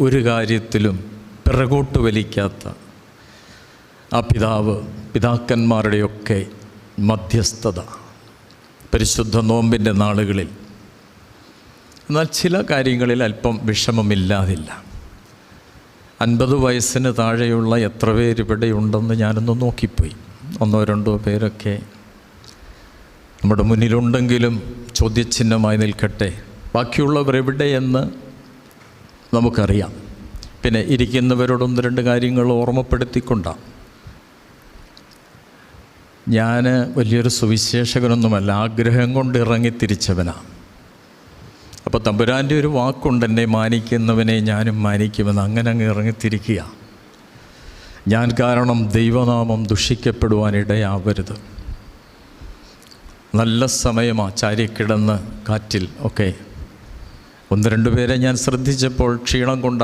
ഒരു കാര്യത്തിലും പിറകോട്ട് വലിക്കാത്ത ആ പിതാക്കന്മാരുടെയൊക്കെ മധ്യസ്ഥത പരിശുദ്ധ നോമ്പിൻ്റെ നാളുകളിൽ. എന്നാൽ ചില കാര്യങ്ങളിൽ അല്പം വിഷമമില്ലാതില്ല. 50 വയസ്സിന് താഴെയുള്ള എത്ര പേരിവിടെ ഉണ്ടെന്ന് ഞാനൊന്ന് നോക്കിപ്പോയി. 1-2 പേരൊക്കെ നമ്മുടെ മുന്നിലുണ്ടെങ്കിലും ചോദ്യചിഹ്നമായി നിൽക്കട്ടെ. ബാക്കിയുള്ളവർ എവിടെയെന്ന് നമുക്കറിയാം. പിന്നെ ഇരിക്കുന്നവരോട് 1-2 കാര്യങ്ങൾ ഓർമ്മപ്പെടുത്തിക്കൊണ്ടാണ്. ഞാൻ വലിയൊരു സുവിശേഷകനൊന്നുമല്ല, ആഗ്രഹം കൊണ്ട് ഇറങ്ങിത്തിരിച്ചവനാണ്. അപ്പോൾ തമ്പുരാൻ്റെ ഒരു വാക്കുണ്ട്, എന്നെ മാനിക്കുന്നവനെ ഞാനും മാനിക്കുമെന്ന്. അങ്ങനെ അങ്ങ് ഇറങ്ങിത്തിരിക്കുക. ഞാൻ കാരണം ദൈവനാമം ദുഷിക്കപ്പെടുവാനിടയാവരുത്. നല്ല സമയമാണ് ചാരിക്കിടന്ന് കാറ്റിൽ ഒക്കെ. 1-2 പേരെ ഞാൻ ശ്രദ്ധിച്ചപ്പോൾ ക്ഷീണം കൊണ്ട്